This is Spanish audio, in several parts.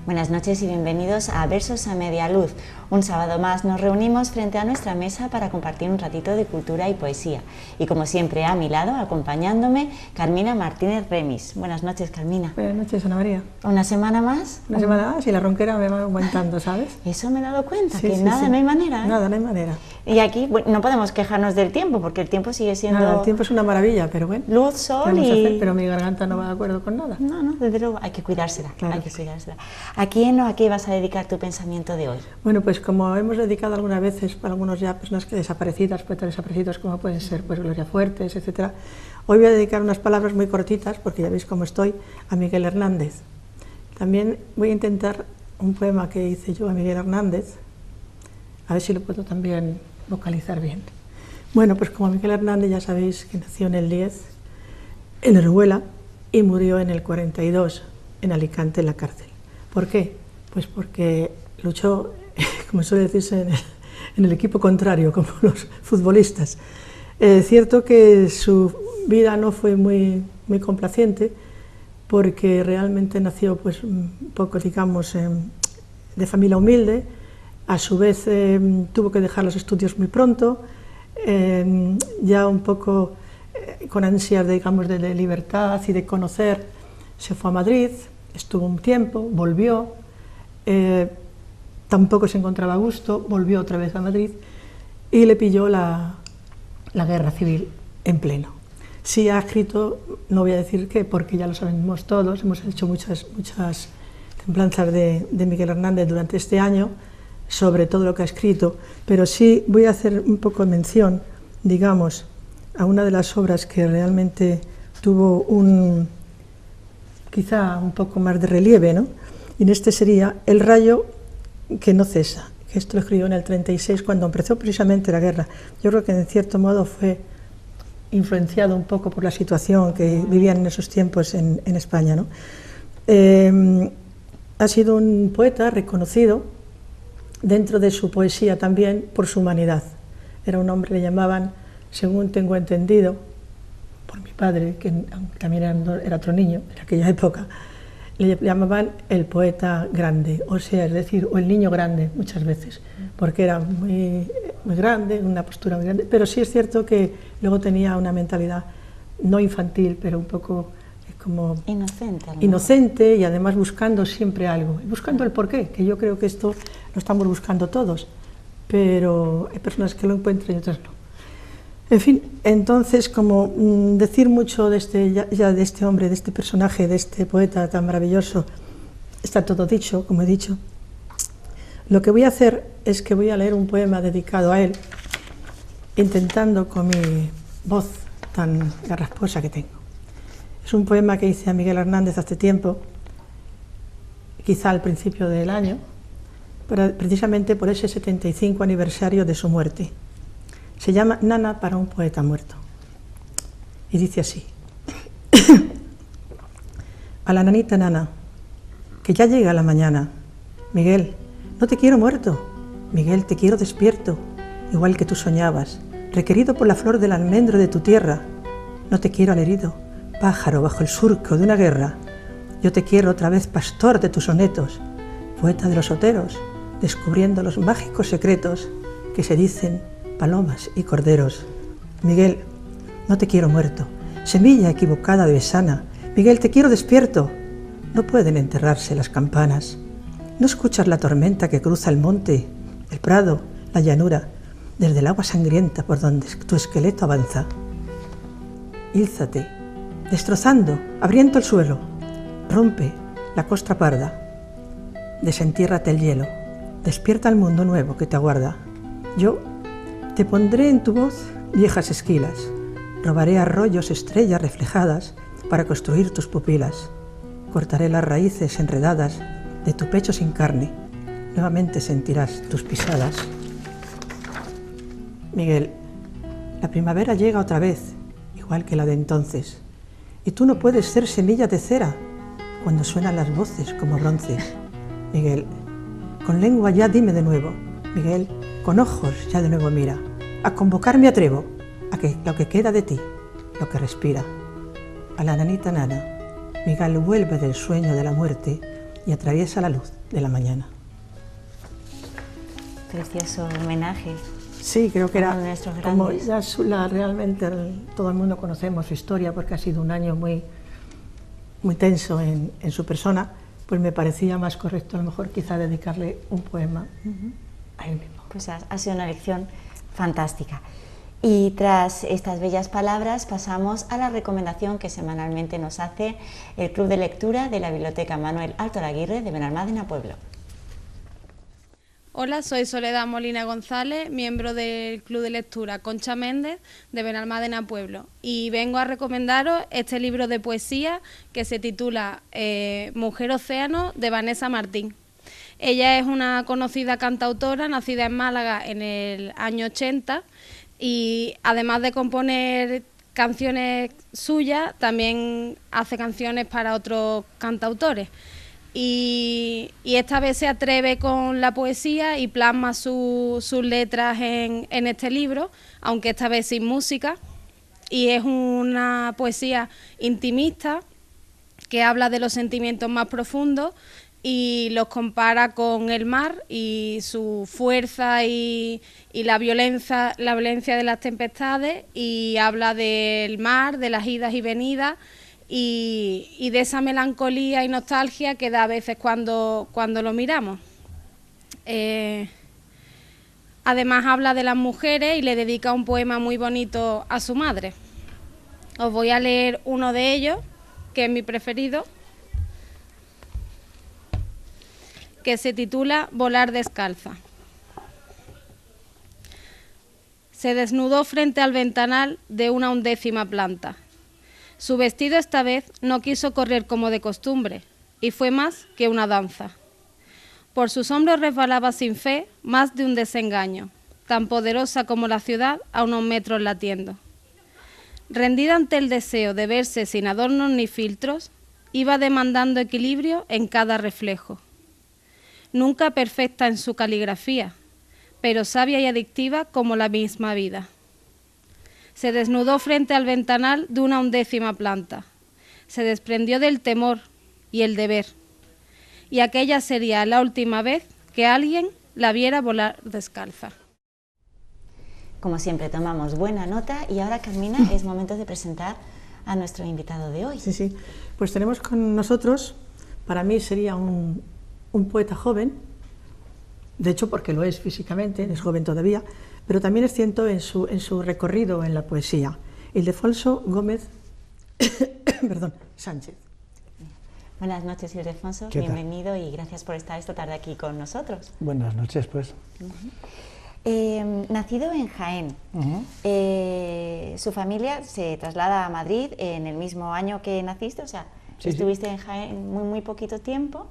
Buenas noches y bienvenidos a Versos a Media Luz. Un sábado más nos reunimos frente a nuestra mesa para compartir un ratito de cultura y poesía. Y como siempre a mi lado, acompañándome, Carmina Martínez Remis. Buenas noches, Carmina. Buenas noches, Ana María. ¿Una semana más? Una semana más y la ronquera me va aumentando, ¿sabes? Eso me he dado cuenta, Sí, que sí, nada, sí. no hay manera. Nada, no hay manera. Y aquí bueno, no podemos quejarnos del tiempo, porque el tiempo sigue siendo Nada, el tiempo es una maravilla, pero bueno. luz, sol ¿qué vamos a y... hacer? Pero mi garganta no va de acuerdo con nada. No, desde luego hay que cuidársela, Claro hay que que sí. cuidársela. ¿A quién o a qué vas a dedicar tu pensamiento de hoy? Bueno, pues como hemos dedicado algunas veces, para algunos ya personas que desaparecidas, poetas desaparecidos, como pueden ser pues Gloria Fuertes, etcétera, hoy voy a dedicar unas palabras muy cortitas, porque ya veis cómo estoy, a Miguel Hernández. También voy a intentar un poema que hice yo a Miguel Hernández, a ver si lo puedo también vocalizar bien. Bueno, pues como Miguel Hernández ya sabéis que nació en el 10, en Orihuela, y murió en el 42, en Alicante, en la cárcel. ¿Por qué? Pues porque luchó, como suele decirse, en el equipo contrario, como los futbolistas. Es cierto que su vida no fue muy complaciente, porque realmente nació pues un poco, digamos, de familia humilde. A su vez tuvo que dejar los estudios muy pronto, ya un poco con ansias, digamos, de libertad y de conocer, se fue a Madrid, estuvo un tiempo, volvió, tampoco se encontraba a gusto, volvió otra vez a Madrid y le pilló la guerra civil en pleno. Sí ha escrito, no voy a decir qué, porque ya lo sabemos todos, hemos hecho muchas semblanzas de Miguel Hernández durante este año, sobre todo lo que ha escrito, pero sí voy a hacer un poco de mención, digamos, a una de las obras que realmente tuvo quizá un poco más de relieve, ¿no? Y en este sería El rayo que no cesa, que esto lo escribió en el 36, cuando empezó precisamente la guerra. Yo creo que en cierto modo fue influenciado un poco por la situación que vivían en esos tiempos en España, ¿no? Ha sido un poeta reconocido dentro de su poesía también por su humanidad. Era un hombre, le llamaban, según tengo entendido, por mi padre, que también era otro niño en aquella época, le llamaban el poeta grande, o sea, es decir, o el niño grande muchas veces, porque era muy grande, una postura muy grande, pero sí es cierto que luego tenía una mentalidad no infantil, pero un poco como inocente y además buscando siempre algo, y buscando el porqué, que yo creo que esto lo estamos buscando todos, pero hay personas que lo encuentran y otras no. En fin, entonces, como decir mucho de de este hombre, de este personaje, de este poeta tan maravilloso, está todo dicho, como he dicho. Lo que voy a hacer es que voy a leer un poema dedicado a él, intentando con mi voz tan rasposa que tengo. Es un poema que hice a Miguel Hernández hace tiempo, quizá al principio del año, precisamente por ese 75 aniversario de su muerte. Se llama Nana para un poeta muerto. Y dice así. A la nanita Nana, que ya llega la mañana. Miguel, no te quiero muerto. Miguel, te quiero despierto, igual que tú soñabas, requerido por la flor del almendro de tu tierra. No te quiero alherido, pájaro bajo el surco de una guerra. Yo te quiero otra vez pastor de tus sonetos, poeta de los oteros, descubriendo los mágicos secretos que se dicen palomas y corderos. Miguel, no te quiero muerto, semilla equivocada de besana. Miguel, te quiero despierto. No pueden enterrarse las campanas. ¿No escuchas la tormenta que cruza el monte, el prado, la llanura, desde el agua sangrienta por donde tu esqueleto avanza? Ílzate, destrozando, abriendo el suelo. Rompe la costra parda. Desentiérrate el hielo. Despierta el mundo nuevo que te aguarda. Yo te pondré en tu voz viejas esquilas, robaré arroyos, estrellas reflejadas para construir tus pupilas, cortaré las raíces enredadas de tu pecho sin carne, nuevamente sentirás tus pisadas. Miguel, la primavera llega otra vez, igual que la de entonces, y tú no puedes ser semilla de cera cuando suenan las voces como bronce. Miguel, con lengua ya dime de nuevo. Miguel, con ojos ya de nuevo mira. A convocar me atrevo, a que lo que queda de ti, lo que respira. A la nanita Nana, Miguel vuelve del sueño de la muerte y atraviesa la luz de la mañana. Precioso homenaje. Sí, creo que era nuestros como grandes. ya realmente todo el mundo conocemos su historia porque ha sido un año muy tenso en su persona, pues me parecía más correcto a lo mejor quizá dedicarle un poema a él mismo. Pues ha sido una lección fantástica. Y tras estas bellas palabras pasamos a la recomendación que semanalmente nos hace el Club de Lectura de la Biblioteca Manuel Alto Laguirre de Benalmádena Pueblo. Hola, soy Soledad Molina González, miembro del Club de Lectura Concha Méndez de Benalmádena Pueblo, y vengo a recomendaros este libro de poesía que se titula Mujer Océano, de Vanessa Martín. Ella es una conocida cantautora, nacida en Málaga en el año 80, y además de componer canciones suyas, también hace canciones para otros cantautores. Y esta vez se atreve con la poesía y plasma sus letras en este libro, aunque esta vez sin música, y es una poesía intimista que habla de los sentimientos más profundos y los compara con el mar y su fuerza y la violencia de las tempestades, y habla del mar, de las idas y venidas, y de esa melancolía y nostalgia que da a veces cuando lo miramos. Además habla de las mujeres y le dedica un poema muy bonito a su madre. Os voy a leer uno de ellos, que es mi preferido, que se titula Volar descalza. Se desnudó frente al ventanal de una 11ª planta. Su vestido esta vez no quiso correr como de costumbre, y fue más que una danza. Por sus hombros resbalaba sin fe más de un desengaño, tan poderosa como la ciudad a unos metros latiendo. Rendida ante el deseo de verse sin adornos ni filtros, iba demandando equilibrio en cada reflejo. Nunca perfecta en su caligrafía, pero sabia y adictiva como la misma vida. Se desnudó frente al ventanal de una 11ª planta. Se desprendió del temor y el deber. Y aquella sería la última vez que alguien la viera volar descalza. Como siempre tomamos buena nota y ahora, Carmina, es momento de presentar a nuestro invitado de hoy. Sí, pues tenemos con nosotros, para mí sería un poeta joven, de hecho porque lo es físicamente, es joven todavía, pero también es cierto en su recorrido en la poesía. Ildefonso Gómez Sánchez. Buenas noches, Ildefonso, bienvenido y gracias por estar esta tarde aquí con nosotros. Buenas noches, pues. Nacido en Jaén, su familia se traslada a Madrid en el mismo año que naciste, o sea, estuviste en Jaén muy poquito tiempo,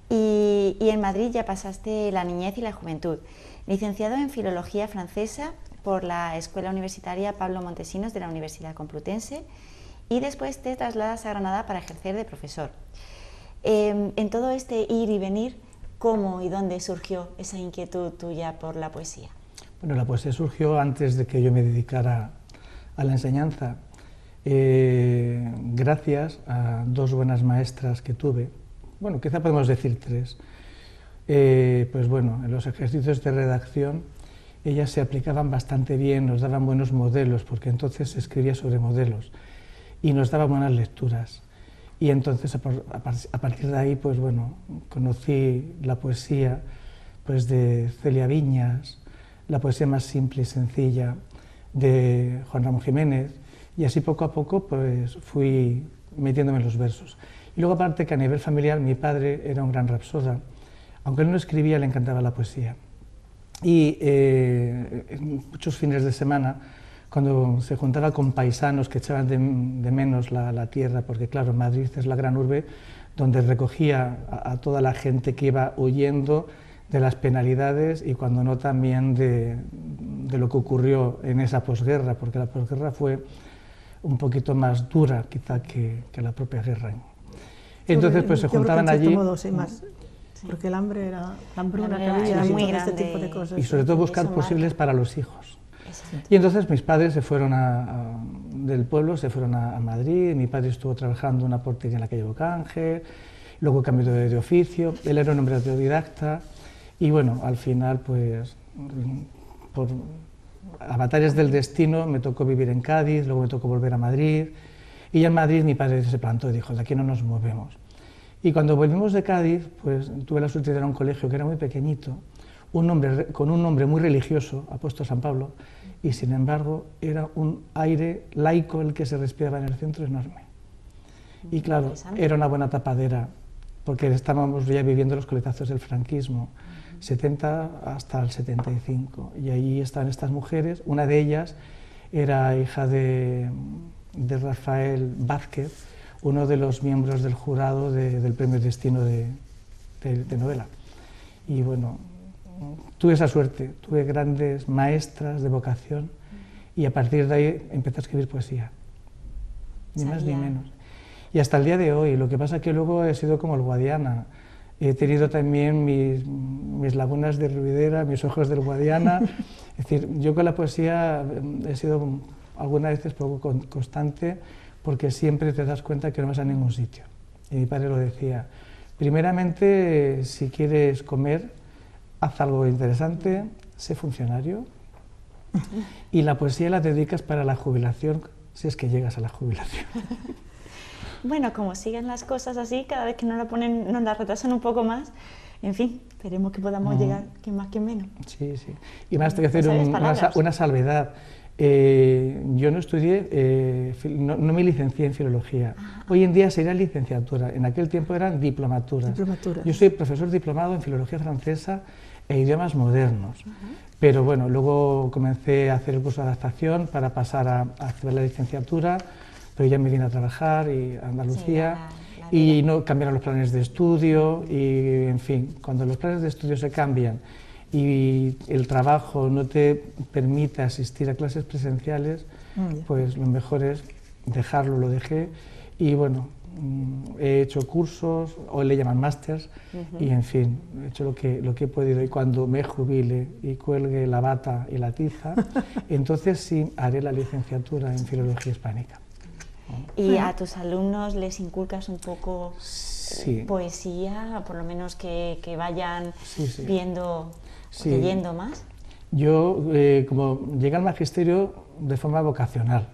y en Madrid ya pasaste la niñez y la juventud. Licenciado en Filología Francesa por la Escuela Universitaria Pablo Montesinos de la Universidad Complutense, y después te trasladas a Granada para ejercer de profesor. En todo este ir y venir, ¿cómo y dónde surgió esa inquietud tuya por la poesía? Bueno, la poesía surgió antes de que yo me dedicara a la enseñanza, gracias a dos buenas maestras que tuve, bueno, quizá podemos decir tres. Pues bueno, en los ejercicios de redacción ellas se aplicaban bastante bien, nos daban buenos modelos, porque entonces se escribía sobre modelos, y nos daban buenas lecturas. Y entonces a partir de ahí, pues bueno, conocí la poesía pues de Celia Viñas, la poesía más simple y sencilla de Juan Ramón Jiménez, y así poco a poco pues fui metiéndome en los versos. Y luego aparte que a nivel familiar mi padre era un gran rapsoda, aunque él no escribía, le encantaba la poesía. Y en muchos fines de semana, cuando se juntaba con paisanos que echaban de menos la tierra, porque claro, Madrid es la gran urbe donde recogía a toda la gente que iba huyendo de las penalidades y cuando no también de lo que ocurrió en esa posguerra, porque la posguerra fue un poquito más dura quizá que la propia guerra. Entonces pues se juntaban allí. Porque el hambre era la hambruna que había muy grande, este tipo de cosas. Y sobre todo buscar posibles para los hijos. Exacto. Y entonces mis padres se fueron del pueblo, se fueron a Madrid, mi padre estuvo trabajando en una portería en la calle Bocángel, luego cambió de oficio, él era un hombre autodidacta y bueno, al final pues por avatares del destino me tocó vivir en Cádiz, luego me tocó volver a Madrid y ya en Madrid mi padre se plantó y dijo, de aquí no nos movemos. Y cuando volvimos de Cádiz, pues tuve la suerte de ir a un colegio que era muy pequeñito, con un nombre muy religioso, Apóstol San Pablo, y sin embargo era un aire laico el que se respiraba en el centro enorme. Y claro, era una buena tapadera, porque estábamos ya viviendo los coletazos del franquismo, 70 hasta el 75, y allí estaban estas mujeres, una de ellas era hija de Rafael Vázquez, uno de los miembros del jurado del Premio Destino de novela. Y bueno, tuve esa suerte, tuve grandes maestras de vocación y a partir de ahí empecé a escribir poesía, ni más ni menos. Y hasta el día de hoy, lo que pasa es que luego he sido como el Guadiana, he tenido también mis lagunas de ruidera, mis ojos del Guadiana, es decir, yo con la poesía he sido algunas veces poco constante porque siempre te das cuenta que no vas a ningún sitio. Y mi padre lo decía, primeramente, si quieres comer, haz algo interesante, sé funcionario y la poesía la dedicas para la jubilación, si es que llegas a la jubilación. Bueno, como sigan las cosas así, cada vez que nos la ponen, nos la retrasan un poco más, en fin, esperemos que podamos llegar, quien más, quien menos. Sí, sí. Y más tengo que hacer una salvedad. Yo no estudié, no me licencié en filología. Hoy en día sería licenciatura, en aquel tiempo eran diplomaturas. Yo soy profesor diplomado en filología francesa e idiomas modernos. Pero bueno, luego comencé a hacer el curso de adaptación para pasar a hacer la licenciatura, pero ya me vine a trabajar a Andalucía y no cambiaron los planes de estudio y, en fin, cuando los planes de estudio se cambian y el trabajo no te permite asistir a clases presenciales, pues lo mejor es dejarlo, lo dejé y bueno, he hecho cursos, o le llaman másters, y en fin, he hecho lo que he podido y cuando me jubile y cuelgue la bata y la tiza, entonces sí haré la licenciatura en Filología Hispánica. ¿Y a tus alumnos les inculcas un poco poesía, por lo menos que vayan viendo, leyendo más? Yo, como llegué al magisterio de forma vocacional,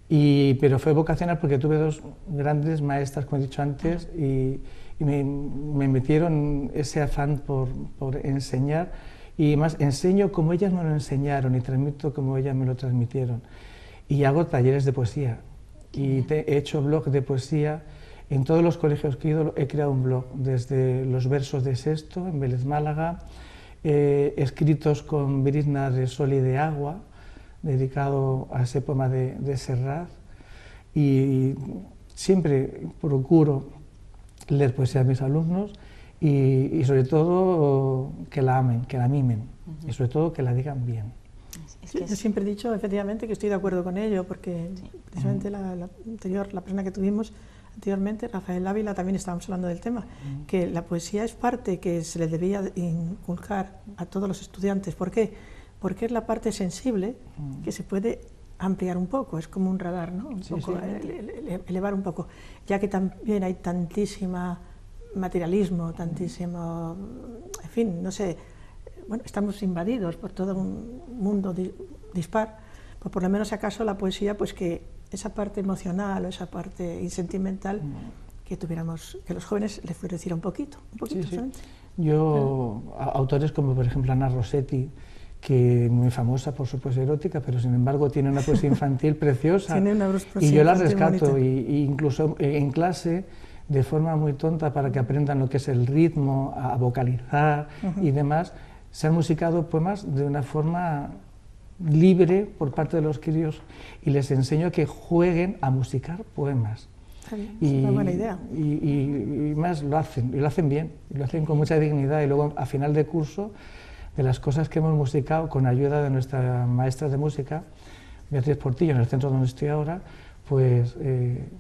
pero fue vocacional porque tuve dos grandes maestras, como he dicho antes, y me metieron ese afán por enseñar, y más enseño como ellas me lo enseñaron y transmito como ellas me lo transmitieron. Y hago talleres de poesía. Y he hecho blog de poesía en todos los colegios que he ido, he creado un blog, desde los versos de Sesto, en Vélez Málaga, escritos con brizna de sol y de agua, dedicado a ese poema de Serrat, y siempre procuro leer poesía a mis alumnos y sobre todo que la amen, que la mimen, y sobre todo que la digan bien. Yo siempre he dicho, efectivamente, que estoy de acuerdo con ello, porque precisamente la persona que tuvimos anteriormente, Rafael Ávila, también estábamos hablando del tema, que la poesía es parte que se le debía inculcar a todos los estudiantes. ¿Por qué? Porque es la parte sensible que se puede ampliar un poco, es como un radar, ¿no? Elevar un poco, ya que también hay tantísimo materialismo, tantísimo, en fin, no sé. Bueno, estamos invadidos por todo un mundo dispar, pues por lo menos acaso la poesía, pues que esa parte emocional o esa parte sentimental que tuviéramos, que los jóvenes les floreciera un poquito. Yo, autores como por ejemplo Ana Rossetti, que es muy famosa por su poesía erótica, pero sin embargo tiene una poesía infantil preciosa, y yo la rescato, y incluso en clase, de forma muy tonta, para que aprendan lo que es el ritmo, a vocalizar y demás, se han musicado poemas de una forma libre por parte de los críos y les enseño a que jueguen a musicar poemas. Es una buena idea. Y más lo hacen, y lo hacen bien, y lo hacen con mucha dignidad, y luego a final de curso, de las cosas que hemos musicado con ayuda de nuestra maestra de música, Beatriz Portillo, en el centro donde estoy ahora, pues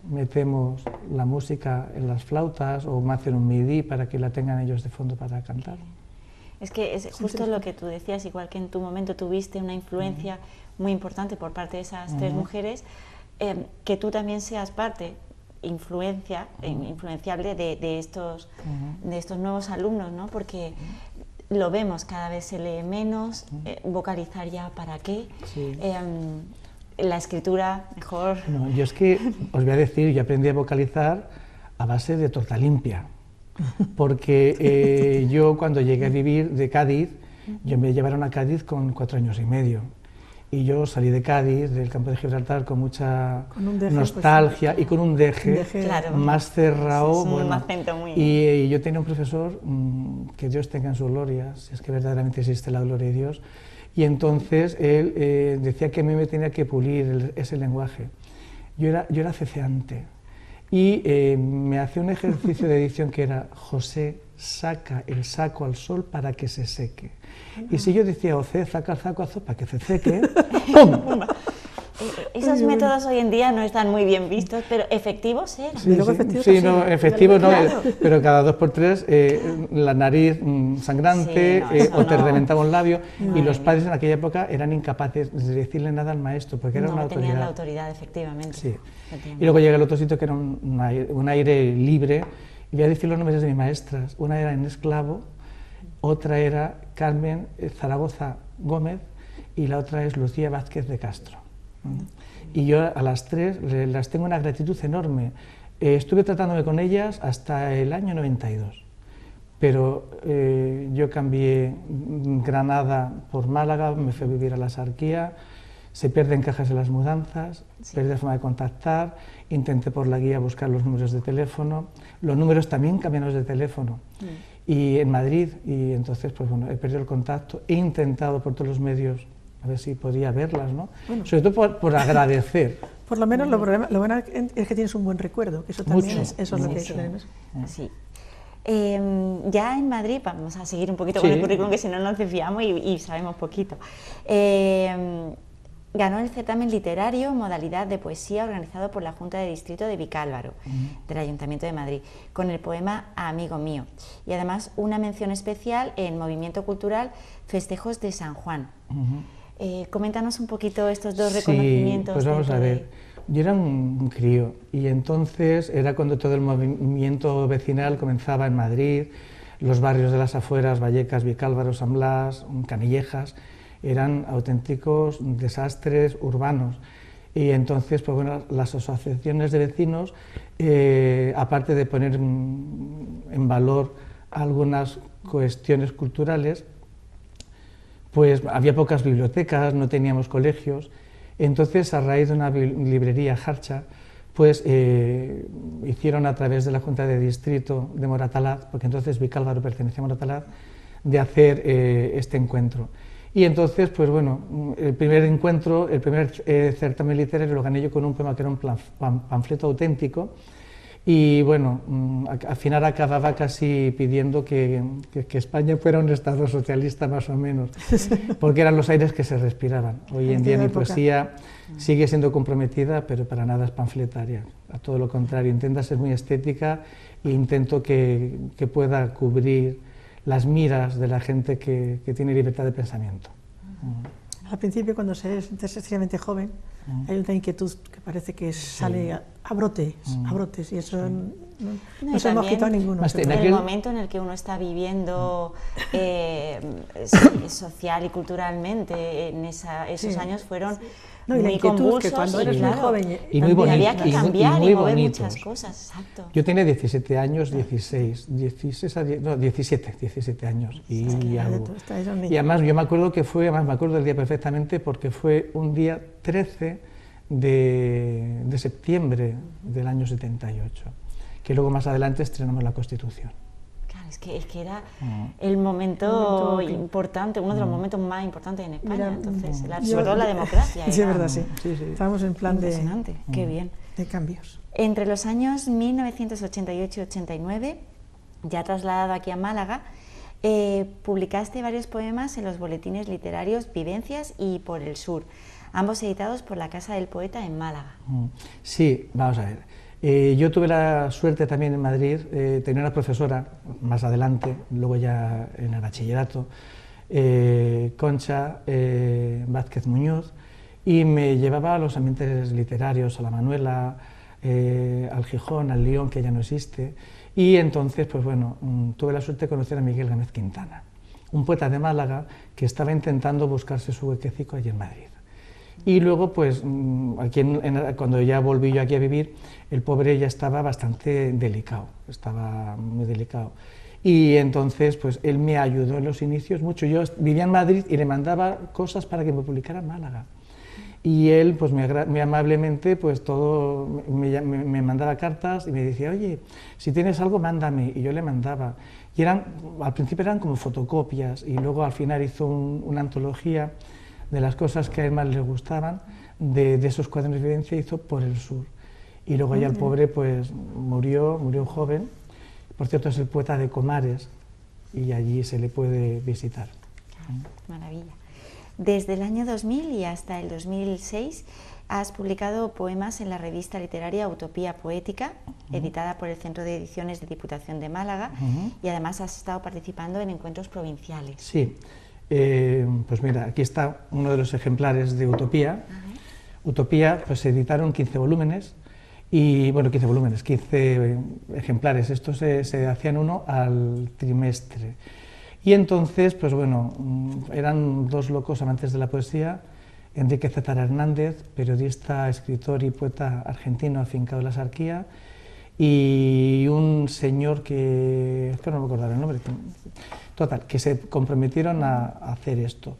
metemos la música en las flautas o me hacen un MIDI para que la tengan ellos de fondo para cantar. Es que es justo lo que tú decías, igual que en tu momento tuviste una influencia muy importante por parte de esas tres mujeres, que tú también seas parte influenciable de estos nuevos alumnos, ¿no? Porque lo vemos, cada vez se lee menos, vocalizar ya para qué, la escritura mejor. No, yo es que os voy a decir, yo aprendí a vocalizar a base de torta limpia, porque yo cuando llegué a vivir de Cádiz, yo me llevaron a Cádiz con 4 años y medio. Y yo salí de Cádiz, del campo de Gibraltar, con mucha nostalgia, pues, y con un deje claro, más cerrado. Bueno, un acento muy... y yo tenía un profesor, que Dios tenga en su gloria, si es que verdaderamente existe la gloria de Dios, y entonces él decía que a mí me tenía que pulir ese lenguaje. Yo era ceceante, y me hacía un ejercicio de edición que era: José, saca el saco al sol para que se seque. Y si yo decía: José, saca el saco al sol para que se seque, ¡pum! Esos métodos hoy en día no están muy bien vistos, pero efectivos eran. Efectivos no, pero cada 2 por 3 la nariz sangrante, o te reventaba un labio, y los padres en aquella época eran incapaces de decirle nada al maestro, porque era una autoridad. No tenían la autoridad, efectivamente. Sí. Y luego llegué al otro sitio que era un aire libre, y voy a decir los nombres de mis maestras. Una era Inés Clavo, otra era Carmen Zaragoza Gómez, y la otra es Lucía Vázquez de Castro. Y yo a las 3 las tengo una gratitud enorme. Estuve tratándome con ellas hasta el año 92, pero yo cambié Granada por Málaga, me fui a vivir a la Sarquía, se pierden cajas en las mudanzas, perdí la forma de contactar, intenté por la guía buscar los números de teléfono, los números también cambiaron de teléfono, y en Madrid, y entonces pues bueno, he perdido el contacto, he intentado por todos los medios a ver si podía verlas, ¿no? Bueno, sobre todo por agradecer. Por lo menos lo bueno es que tienes un buen recuerdo, que eso también eso es lo que tenemos. Sí. Ya en Madrid, vamos a seguir un poquito con el currículum, que si no nos desviamos y sabemos poquito. Ganó el certamen literario modalidad de poesía organizado por la Junta de Distrito de Vicálvaro, del Ayuntamiento de Madrid, con el poema Amigo mío, y además una mención especial en Movimiento Cultural Festejos de San Juan. Coméntanos un poquito estos dos reconocimientos. Pues vamos a ver, yo era un crío, y entonces era cuando todo el movimiento vecinal comenzaba en Madrid, los barrios de las afueras, Vallecas, Vicálvaro, San Blas, Canillejas, eran auténticos desastres urbanos, y entonces pues bueno, las asociaciones de vecinos, aparte de poner en valor algunas cuestiones culturales, pues había pocas bibliotecas, no teníamos colegios, entonces a raíz de una librería Jarcha, pues hicieron a través de la Junta de Distrito de Moratalaz, porque entonces Vicálvaro pertenecía a Moratalaz, de hacer este encuentro. Y entonces, pues bueno, el primer encuentro, el primer certamen literario lo gané yo con un poema que era un panfleto auténtico, y bueno, al final acababa casi pidiendo que España fuera un estado socialista más o menos, porque eran los aires que se respiraban. Hoy en día mi poesía sigue siendo comprometida, pero para nada es panfletaria, a todo lo contrario, intenta ser muy estética e intento que pueda cubrir las miras de la gente que tiene libertad de pensamiento. Al principio, cuando se es excesivamente joven, hay una inquietud que parece que sale a brotes, y eso no se hemos quitado ninguno. En el momento en el que uno está viviendo social y culturalmente, en esos años fueron muy convulsos, que cuando eres muy joven y muy bonito, había que cambiar y mover bonitos. Muchas cosas. Exacto. Yo tenía 17 años, 17 años y algo. Y además yo me acuerdo que fue, me acuerdo del día perfectamente, porque fue un día 13 de septiembre del año 78, que luego más adelante estrenamos la Constitución. Es que era el momento importante, uno de los momentos más importantes en España, entonces, sobre todo la democracia. Sí, es verdad, sí. Estábamos en plan impresionante, qué bien. De cambios. Entre los años 1988 y 89, ya trasladado aquí a Málaga, publicaste varios poemas en los boletines literarios Vivencias y Por el Sur, ambos editados por la Casa del Poeta en Málaga. Sí, vamos a ver. Yo tuve la suerte también en Madrid, tenía una profesora más adelante, luego ya en el bachillerato, Concha Vázquez Muñoz, y me llevaba a los ambientes literarios, a la Manuela, al Gijón, al Lyon, que ya no existe, y entonces, pues bueno, tuve la suerte de conocer a Miguel Gámez Quintana, un poeta de Málaga que estaba intentando buscarse su huequecico allí en Madrid. Y luego, pues, cuando ya volví yo aquí a vivir, el pobre ya estaba bastante delicado, estaba muy delicado. Y entonces, pues, él me ayudó en los inicios mucho. Yo vivía en Madrid y le mandaba cosas para que me publicara en Málaga. Y él, pues, muy amablemente, pues, me mandaba cartas y me decía, oye, si tienes algo, mándame. Y yo le mandaba. Y al principio eran como fotocopias, y luego al final hizo una antología de las cosas que a él más le gustaban, de esos cuadernos de vivencia, hizo Por el Sur. Y luego ya el pobre, pues, murió joven. Por cierto, es el poeta de Comares, y allí se le puede visitar. Maravilla. Desde el año 2000 y hasta el 2006 has publicado poemas en la revista literaria Utopía Poética, editada por el Centro de Ediciones de Diputación de Málaga, y además has estado participando en encuentros provinciales. Sí, pues mira, aquí está uno de los ejemplares de Utopía. Utopía, pues se editaron 15 volúmenes, y bueno, 15 volúmenes, 15 ejemplares, estos se hacían uno al trimestre. Y entonces, pues bueno, eran dos locos amantes de la poesía, Enrique Zetara Hernández, periodista, escritor y poeta argentino afincado en la Sarquía, y un señor que, espero no me acordar el nombre, total, que se comprometieron a hacer esto.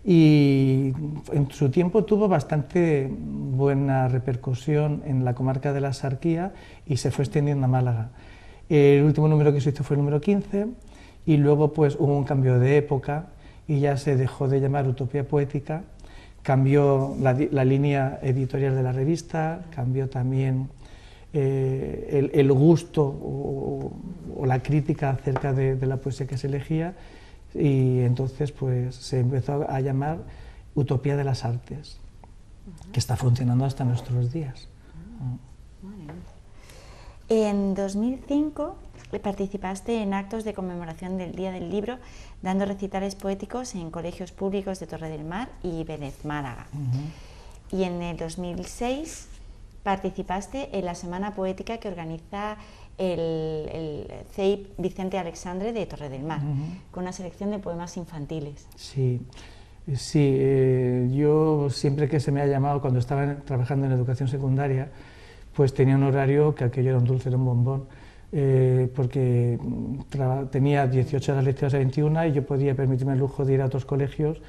Y en su tiempo tuvo bastante buena repercusión en la comarca de la Sarquía y se fue extendiendo a Málaga. El último número que se hizo fue el número 15, y luego pues hubo un cambio de época y ya se dejó de llamar Utopía Poética, cambió la línea editorial de la revista, cambió también el gusto o la crítica acerca de la poesía que se elegía, y entonces pues se empezó a llamar Utopía de las Artes, que está funcionando hasta nuestros días. En 2005 participaste en actos de conmemoración del Día del Libro, dando recitales poéticos en colegios públicos de Torre del Mar y Vélez, Málaga. Y en el 2006 participaste en la Semana Poética que organiza el CEIP Vicente Alexandre de Torre del Mar, con una selección de poemas infantiles. Sí, yo siempre que se me ha llamado, cuando estaba trabajando en educación secundaria, pues tenía un horario que aquello era un dulce, era un bombón, porque tenía 18 horas lectivas a 21 y yo podía permitirme el lujo de ir a otros colegios,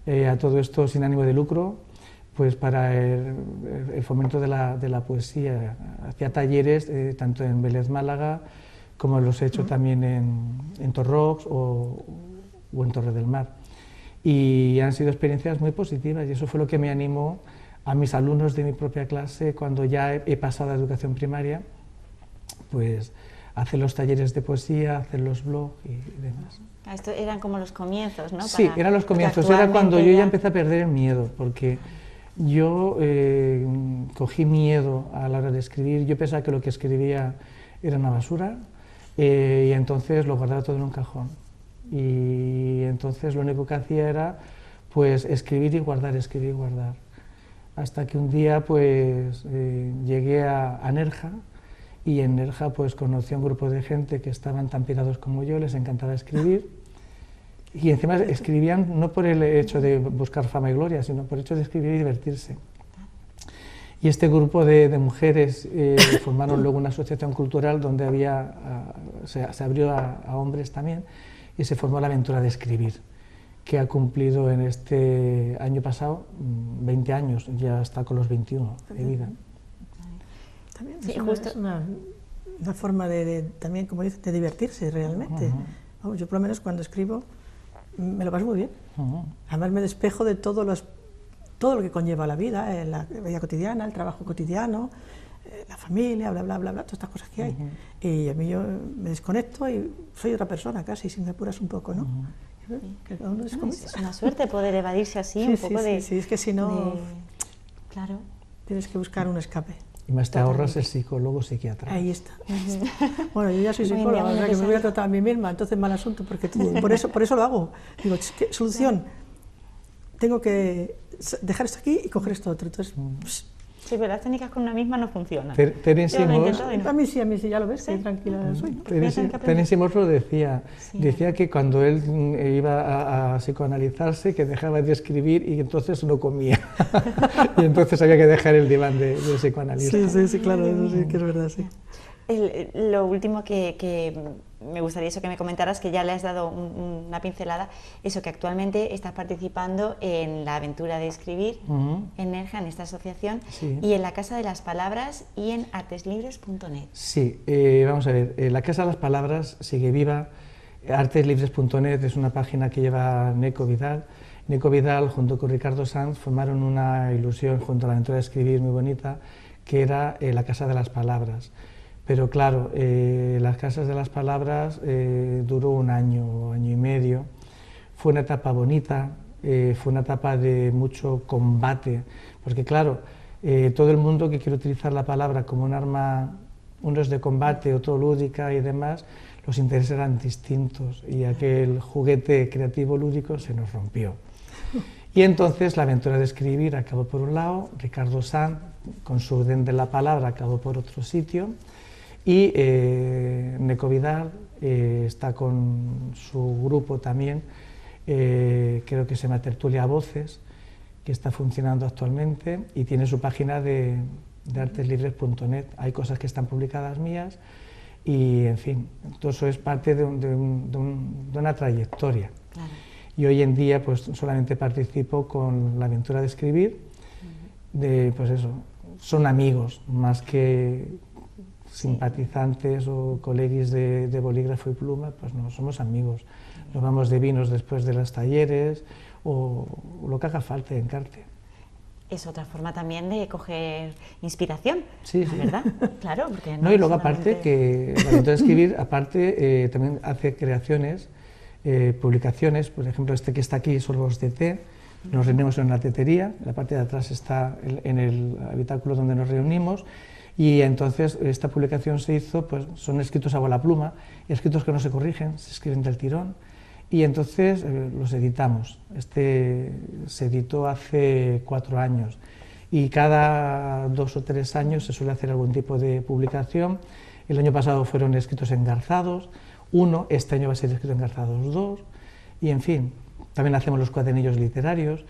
a todo esto sin ánimo de lucro, pues para el fomento de la poesía. Hacía talleres tanto en Vélez, Málaga, como los he hecho también en Torrox o en Torre del Mar. Y han sido experiencias muy positivas, y eso fue lo que me animó a mis alumnos de mi propia clase, cuando ya he pasado a educación primaria, pues hacer los talleres de poesía, hacer los blogs y demás. Esto eran como los comienzos, ¿no? Sí, eran los comienzos, era cuando yo ya empecé a perder el miedo, porque yo cogí miedo a la hora de escribir. Yo pensaba que lo que escribía era una basura, y entonces lo guardaba todo en un cajón. Y entonces lo único que hacía era pues escribir y guardar, hasta que un día pues llegué a Nerja, y en Nerja pues conocí a un grupo de gente que estaban tan pirados como yo, les encantaba escribir, y encima escribían no por el hecho de buscar fama y gloria, sino por el hecho de escribir y divertirse. Y este grupo de mujeres formaron luego una asociación cultural donde se abrió a hombres también, y se formó la aventura de escribir, que ha cumplido en este año pasado 20 años, ya está con los 21 de vida. También es una forma también, como dices, de divertirse realmente. Vamos, yo por lo menos cuando escribo me lo paso muy bien. Además me despejo de todo lo que conlleva la vida cotidiana, el trabajo cotidiano, la familia, bla, bla, bla, bla, todas estas cosas que hay. Y a mí yo me desconecto y soy otra persona casi, si me apuras un poco, ¿no? Que cada uno es una suerte poder evadirse así, un poco de... Sí, es que si no... Claro. Tienes que buscar un escape. Y más te ahorras el psicólogo psiquiatra. Ahí está. Bueno, yo ya soy psicóloga, o sea que me voy a tratar a mí misma, entonces mal asunto, porque por eso lo hago. Digo, ¿qué solución? Tengo que dejar esto aquí y coger esto otro. Entonces, Sí, pero las técnicas con una misma no funcionan. Terence Moss, A mí sí, ya lo ves, qué tranquila soy. Terence Moss lo decía, Sí. decía que cuando él iba a psicoanalizarse, que dejaba de escribir y entonces no comía. Y entonces había que dejar el diván de psicoanalista. Sí, claro, eso sí que es verdad, sí. Lo último que me gustaría eso que me comentaras, que ya le has dado una pincelada, eso que actualmente estás participando en la aventura de escribir, en Nerja, en esta asociación, Sí. y en la Casa de las Palabras y en arteslibres.net. Sí, vamos a ver, la Casa de las Palabras sigue viva. Arteslibres.net es una página que lleva Neco Vidal. Neco Vidal junto con Ricardo Sanz formaron una ilusión junto a la aventura de escribir muy bonita, que era la Casa de las Palabras. Pero claro, las Casas de las Palabras duró un año, año y medio. Fue una etapa bonita, fue una etapa de mucho combate, porque claro, todo el mundo que quiere utilizar la palabra como un arma, unos de combate, otro lúdica y demás, los intereses eran distintos y aquel juguete creativo lúdico se nos rompió. Y entonces la aventura de escribir acabó por un lado, Ricardo Sanz, con su Den de la Palabra, acabó por otro sitio, y Neco Vidal está con su grupo también, creo que se llama Tertulia Voces, que está funcionando actualmente y tiene su página de arteslibres.net. Hay cosas que están publicadas mías y, en fin, todo eso es parte de una trayectoria. Claro. Y hoy en día pues solamente participo con la aventura de escribir, pues eso, son amigos más que simpatizantes o colegis de bolígrafo y pluma, pues no, somos amigos. Nos vamos de vinos después de los talleres o lo que haga falta en Encarte. Es otra forma también de coger inspiración, Sí, la sí. verdad, claro, porque No, y luego solamente- aparte que la aventura de escribir, aparte también hace creaciones, publicaciones, por ejemplo este que está aquí son los de té, nos reunimos en una tetería, la parte de atrás está en el habitáculo donde nos reunimos. Y entonces esta publicación se hizo, pues son escritos a bola pluma, escritos que no se corrigen, se escriben del tirón, y entonces los editamos. Este se editó hace 4 años y cada 2 o 3 años se suele hacer algún tipo de publicación. El año pasado fueron escritos engarzados, este año va a ser escrito engarzados 2, y en fin, también hacemos los cuadernillos literarios,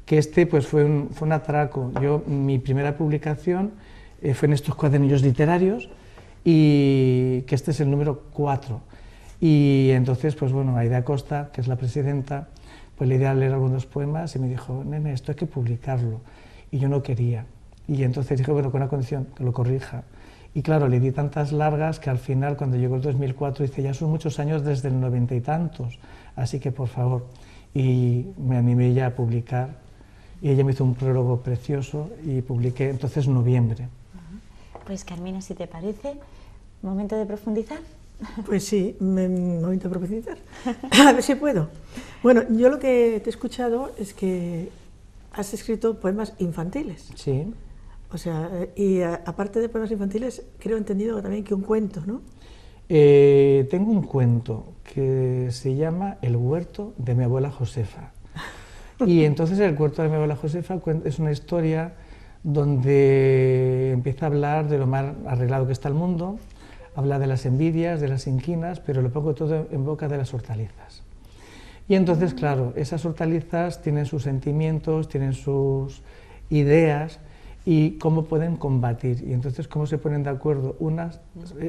que este pues fue un atraco. Mi primera publicación fue en estos cuadernillos literarios y que este es el número 4. Y entonces, pues bueno, Aida Costa, que es la presidenta, pues le di a leer algunos poemas y me dijo, nene, esto hay que publicarlo. Y yo no quería. Y entonces dije, bueno, con una condición, que lo corrija. Y claro, le di tantas largas que al final, cuando llegó el 2004, dice, ya son muchos años desde el 90 y tantos, así que por favor. Y me animé ya a publicar. Y ella me hizo un prólogo precioso y publiqué entonces en noviembre. Pues Carmina, si te parece, momento de profundizar. Pues sí, momento de profundizar. A ver si puedo. Bueno, yo lo que te he escuchado es que has escrito poemas infantiles. Sí. O sea, y aparte de poemas infantiles, creo entendido también que un cuento, ¿no? Tengo un cuento que se llama El huerto de mi abuela Josefa. Y entonces el huerto de mi abuela Josefa es una historia donde empieza a hablar de lo mal arreglado que está el mundo, habla de las envidias, de las inquinas, pero lo pongo todo en boca de las hortalizas. Y entonces, claro, esas hortalizas tienen sus sentimientos, tienen sus ideas y cómo pueden combatir. Y entonces, cómo se ponen de acuerdo unas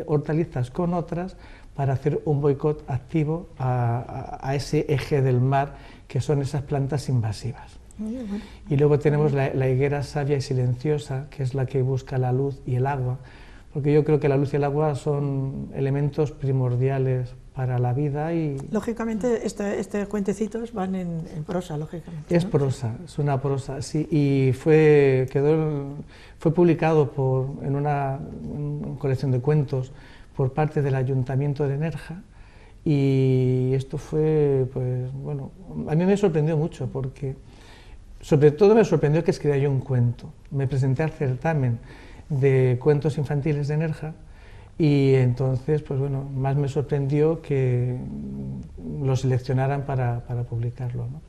hortalizas con otras para hacer un boicot activo a ese eje del mar que son esas plantas invasivas. Y luego tenemos la higuera sabia y silenciosa, que es la que busca la luz y el agua, porque yo creo que la luz y el agua son elementos primordiales para la vida y... Lógicamente, este cuentecitos van en prosa, lógicamente. Es ¿no? prosa, es una prosa, sí, y fue publicado en una colección de cuentos por parte del Ayuntamiento de Nerja, y esto fue, pues, bueno, a mí me sorprendió mucho, porque sobre todo me sorprendió que escribiera yo un cuento. Me presenté al certamen de cuentos infantiles de Nerja, y entonces, pues bueno, más me sorprendió que lo seleccionaran para publicarlo, ¿no?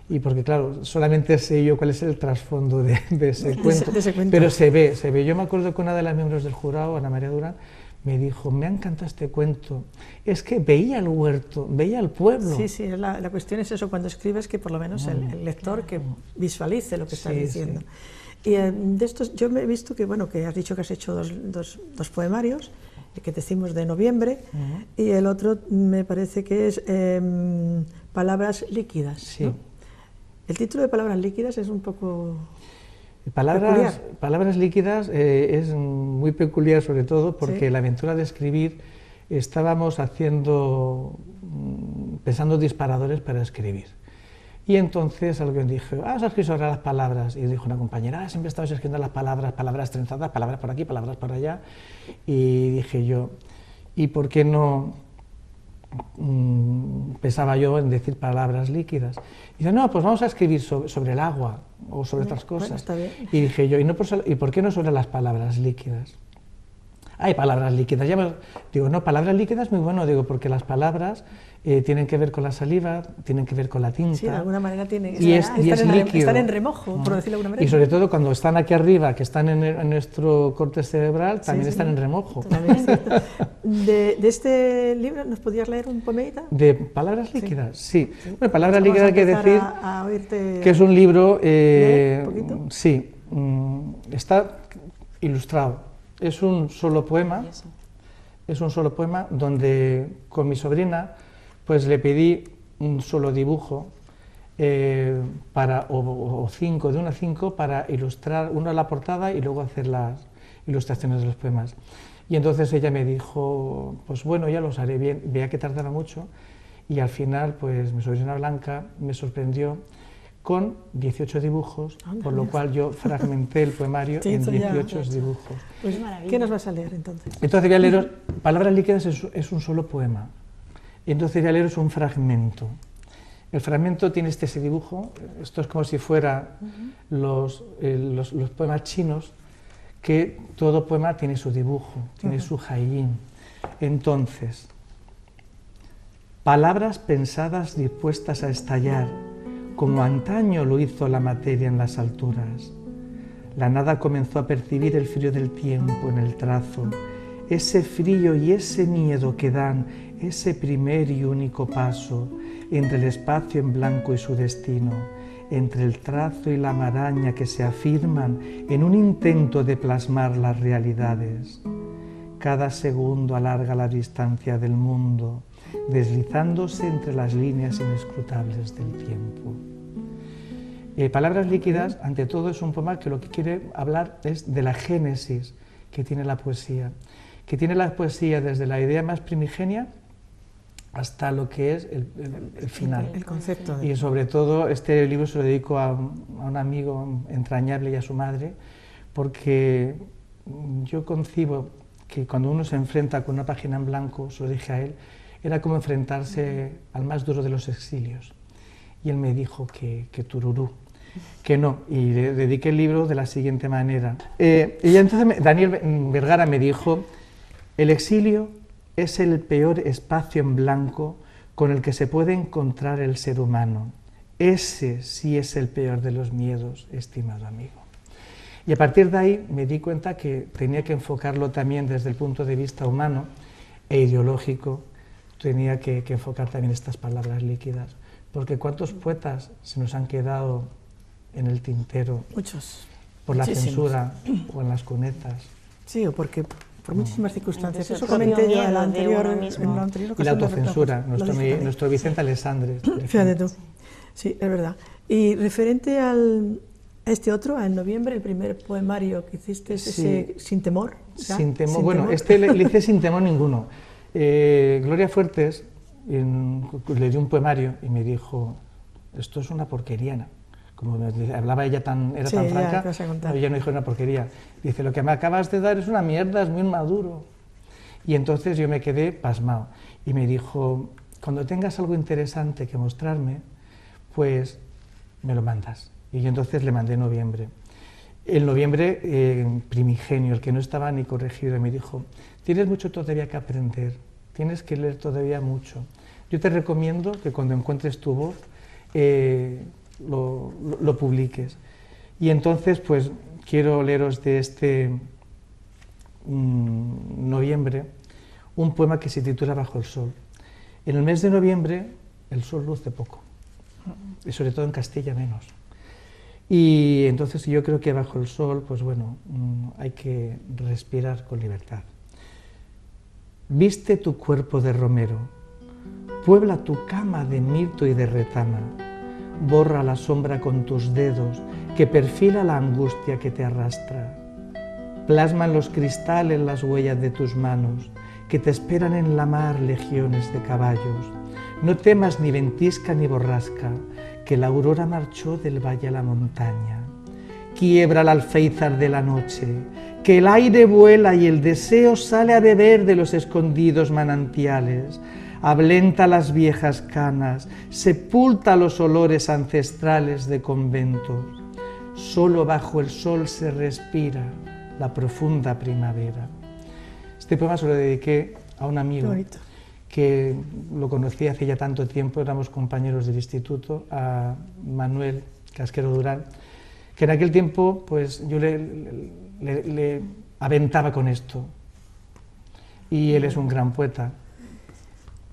y porque claro, solamente sé yo cuál es el trasfondo de ese cuento, de ese cuento. pero se ve. Yo me acuerdo que una de las miembros del jurado, Ana María Durán, me dijo, me ha encantado este cuento, es que veía el huerto, veía el pueblo. Sí, sí, la cuestión es eso, cuando escribes, que por lo menos el lector que visualice lo que estás diciendo. Sí. Y de estos, yo me he visto que, bueno, que has dicho que has hecho dos poemarios, que decimos de noviembre, y el otro me parece que es Palabras líquidas. Sí. ¿No? El título de Palabras líquidas es un poco peculiar. Palabras líquidas es muy peculiar, sobre todo porque la aventura de escribir estábamos pensando disparadores para escribir. Y entonces alguien dijo, has escrito sobre las palabras, y dijo una compañera, siempre estabas escribiendo las palabras trenzadas, palabras por aquí, palabras por allá, y dije yo, ¿y por qué no pensaba yo en decir palabras líquidas? Y dice, no, pues vamos a escribir sobre el agua, o sobre otras cosas. Bueno, está bien. Y dije yo, ¿y por qué no sobre las palabras líquidas? Hay palabras líquidas, digo, no, palabras líquidas muy bueno, digo, porque las palabras tienen que ver con la saliva, tienen que ver con la tinta. Sí, de alguna manera tienen y es líquido. Están en remojo, por decirlo de alguna manera. Y sobre todo cuando están aquí arriba, que están en nuestro corte cerebral, también están en remojo. De este libro, ¿nos podías leer un poemita? ¿De palabras líquidas? Sí. Bueno, palabras líquidas hay que decir a oírte que es un libro, ¿un poquito? Sí, está ilustrado. Es un solo poema, donde con mi sobrina pues le pedí un solo dibujo o 5, de 1 a 5, para ilustrar uno la portada y luego hacer las ilustraciones de los poemas. Y entonces ella me dijo, pues bueno, ya los haré bien, veía que tardaba mucho, y al final pues mi sobrina Blanca me sorprendió con 18 dibujos, por lo cual yo fragmenté el poemario en 18 dibujos. Pues, ¿qué nos vas a leer entonces? Entonces voy a leeros, Palabras líquidas es un solo poema, y entonces voy a leeros un fragmento. El fragmento tiene ese dibujo, esto es como si fuera los poemas chinos, que todo poema tiene su dibujo, tiene su haiyin. Entonces, palabras pensadas dispuestas a estallar, como antaño lo hizo la materia en las alturas. La nada comenzó a percibir el frío del tiempo en el trazo, ese frío y ese miedo que dan ese primer y único paso entre el espacio en blanco y su destino, entre el trazo y la maraña que se afirman en un intento de plasmar las realidades. Cada segundo alarga la distancia del mundo, deslizándose entre las líneas inescrutables del tiempo. Palabras líquidas, ante todo, es un poema que lo que quiere hablar es de la génesis que tiene la poesía, desde la idea más primigenia hasta lo que es el final. El concepto. Y sobre todo, este libro se lo dedico a un amigo entrañable y a su madre, porque yo concibo que cuando uno se enfrenta con una página en blanco, se lo dije a él, era como enfrentarse al más duro de los exilios. Y él me dijo que tururú, que no, y le dediqué el libro de la siguiente manera. Y entonces Daniel Vergara me dijo, el exilio es el peor espacio en blanco con el que se puede encontrar el ser humano. Ese sí es el peor de los miedos, estimado amigo. Y a partir de ahí me di cuenta que tenía que enfocarlo también desde el punto de vista humano e ideológico, tenía que enfocar también estas palabras líquidas, porque ¿cuántos poetas se nos han quedado en el tintero? Muchos. Por la Muchísimos. Censura o en las cunetas. Sí, o porque por muchísimas circunstancias. Eso Eso comenté yo en la de uno anterior mismo. Y la autocensura, nuestro Vicente Alessandre. Fíjate tú. Sí, es verdad. Y referente a este otro, en noviembre, el primer poemario que hiciste, ese Sin temor. Sin temor. Bueno, este le hice sin temor ninguno. Gloria Fuertes le dio un poemario y me dijo, esto es una porquería. Como hablaba ella era tan franca, ella no dijo una porquería. Dice, lo que me acabas de dar es una mierda, es muy inmaduro. Y entonces yo me quedé pasmado. Y me dijo, cuando tengas algo interesante que mostrarme, pues me lo mandas. Y yo entonces le mandé noviembre. El noviembre primigenio, el que no estaba ni corregido, me dijo, tienes mucho todavía que aprender, tienes que leer todavía mucho. Yo te recomiendo que cuando encuentres tu voz, lo publiques. Y entonces, pues, quiero leeros de este noviembre un poema que se titula Bajo el sol. En el mes de noviembre el sol luce poco, y sobre todo en Castilla menos. Y entonces yo creo que bajo el sol, pues bueno, hay que respirar con libertad. Viste tu cuerpo de romero, puebla tu cama de mirto y de retama, borra la sombra con tus dedos que perfila la angustia que te arrastra. Plasma en los cristales las huellas de tus manos, que te esperan en la mar legiones de caballos. No temas ni ventisca ni borrasca, que la aurora marchó del valle a la montaña. Quiebra el alféizar de la noche, que el aire vuela y el deseo sale a beber de los escondidos manantiales. Ablenta las viejas canas, sepulta los olores ancestrales de conventos. Solo bajo el sol se respira la profunda primavera. Este poema se lo dediqué a un amigo que lo conocí hace ya tanto tiempo, éramos compañeros del instituto, a Manuel Casquero Durán, que en aquel tiempo pues yo le aventaba con esto, y él es un gran poeta.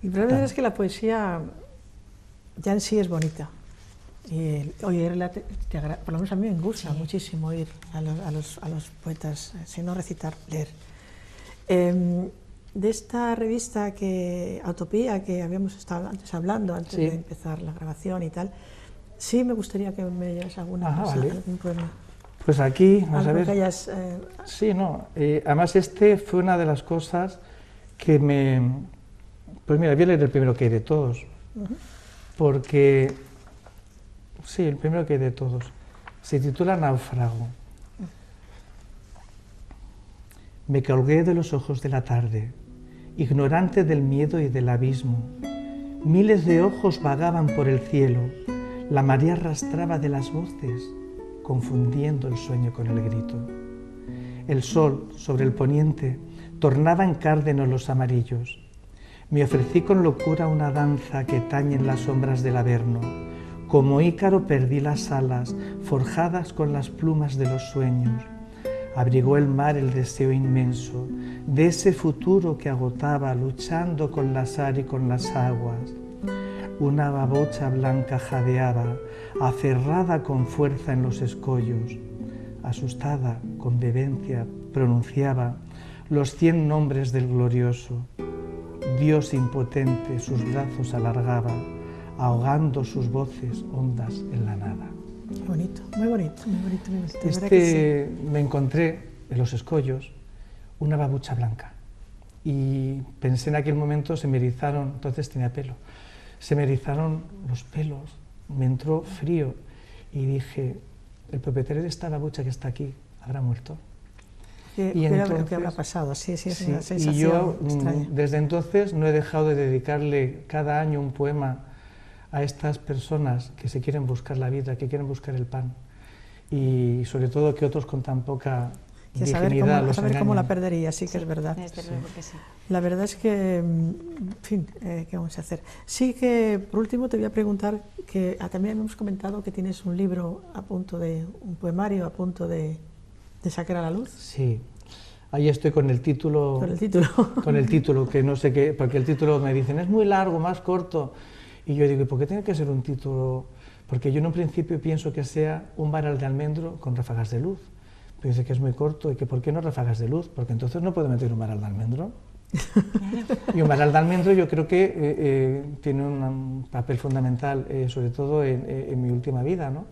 Y la verdad es que la poesía ya en sí es bonita. Y oírla, por lo menos a mí me gusta muchísimo oír a los poetas, si no recitar, leer. De esta revista Autopía, que habíamos estado antes hablando, antes de empezar la grabación y tal, sí me gustaría que me leyeras alguna cosa, algún poema. Pues aquí, vamos a ver. Que hayas, sí, no, además este fue una de las cosas que me... Pues mira, voy a leer el primero que hay de todos, porque... Sí, el primero que hay de todos. Se titula Náufrago. Me colgué de los ojos de la tarde, ignorante del miedo y del abismo. Miles de ojos vagaban por el cielo, la marea arrastraba de las voces, confundiendo el sueño con el grito. El sol, sobre el poniente, tornaba en cárdeno los amarillos. Me ofrecí con locura una danza que tañe en las sombras del Averno. Como Ícaro perdí las alas, forjadas con las plumas de los sueños. Abrigó el mar el deseo inmenso de ese futuro que agotaba, luchando con la sal y con las aguas. Una babocha blanca jadeaba, aferrada con fuerza en los escollos. Asustada, con vehemencia, pronunciaba los 100 nombres del glorioso. Dios impotente sus brazos alargaba, ahogando sus voces hondas en la nada. Bonito, muy bonito, muy bonito. Me encontré en los escollos una babucha blanca y pensé en aquel momento, se me erizaron, entonces tenía pelo, se me erizaron los pelos, me entró frío y dije, el propietario de esta babucha que está aquí habrá muerto. Y entonces, ¿qué habrá pasado? Sí, es una sensación y yo extraña. Desde entonces no he dejado de dedicarle cada año un poema a estas personas que se quieren buscar la vida, que quieren buscar el pan, y sobre todo que otros con tan poca dignidad los saber cómo la engañan. perdería, sí que es verdad. Desde luego que sí. La verdad es que, en fin, ¿qué vamos a hacer? Sí que, por último, te voy a preguntar que también hemos comentado que tienes un libro a punto de, un poemario a punto de sacar a la luz. Sí, ahí estoy con el título. Con el título. Con el título, que no sé qué, porque el título me dicen, es muy largo, más corto. Y yo digo, ¿y por qué tiene que ser un título? Porque yo en un principio pienso que sea un varal de almendro con ráfagas de luz. Pero dice que es muy corto y que ¿por qué no ráfagas de luz? Porque entonces no puedo meter un varal de almendro. Y un varal de almendro yo creo que tiene un papel fundamental, sobre todo en mi última vida, ¿no?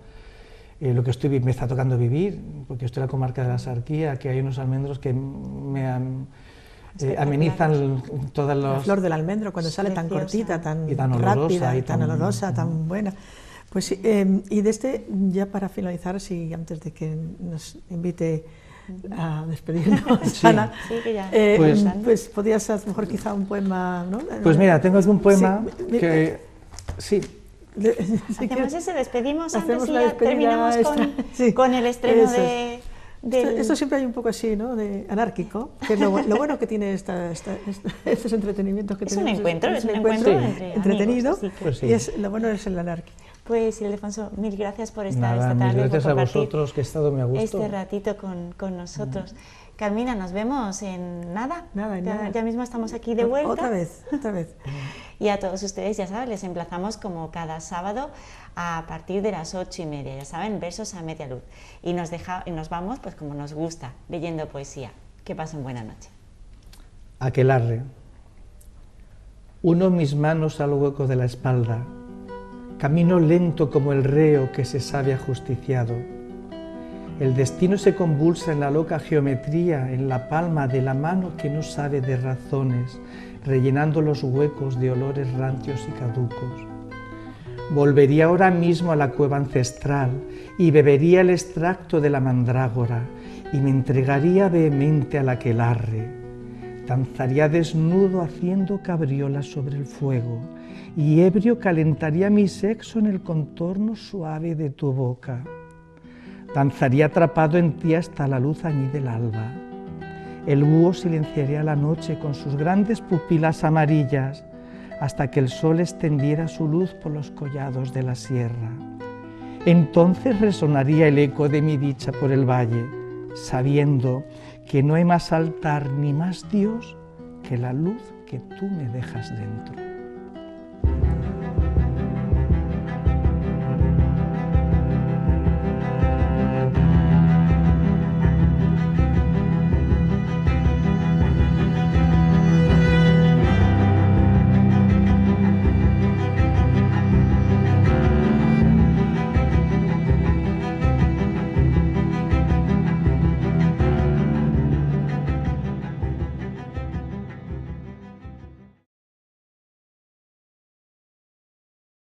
Lo que me está tocando vivir, porque estoy en la comarca de la Sarquía, que hay unos almendros que me han... amenizan todas las... La flor del almendro, cuando sale tan cortita, tan rápida, y tan olorosa, tan buena. Pues sí, y ya para finalizar, antes de que nos invite a despedirnos, Ana, que ya, pues podías a lo mejor quizá un poema, ¿no? Pues mira, tengo aquí un poema que... Sí. Hacemos ese, despedimos Hacemos antes y ya terminamos con el estreno Esto siempre hay un poco así, ¿no? De anárquico, que es lo bueno que tiene estos entretenimientos que tenemos. Es un encuentro entre entretenido, amigos, pues sí. y lo bueno es el anárquico. Pues Ildefonso, mil gracias por estar Nada, esta tarde, gracias por a compartir vosotros, que he estado muy a gusto. este ratito con nosotros. Carmina, nos vemos en nada. Ya mismo estamos aquí de vuelta. Otra vez. Y a todos ustedes, ya saben, les emplazamos como cada sábado a partir de las 8:30, ya saben, versos a media luz. Y nos vamos, pues como nos gusta, leyendo poesía. Que pasen buena noche. Aquelarre. Uno mis manos al hueco de la espalda. Camino lento como el reo que se sabe ajusticiado. El destino se convulsa en la loca geometría, en la palma de la mano que no sabe de razones, rellenando los huecos de olores rancios y caducos. Volvería ahora mismo a la cueva ancestral y bebería el extracto de la mandrágora y me entregaría vehemente al aquelarre. Danzaría desnudo haciendo cabriolas sobre el fuego y ebrio calentaría mi sexo en el contorno suave de tu boca. Danzaría atrapado en ti hasta la luz añil del alba. El búho silenciaría la noche con sus grandes pupilas amarillas hasta que el sol extendiera su luz por los collados de la sierra. Entonces resonaría el eco de mi dicha por el valle, sabiendo que no hay más altar ni más Dios que la luz que tú me dejas dentro.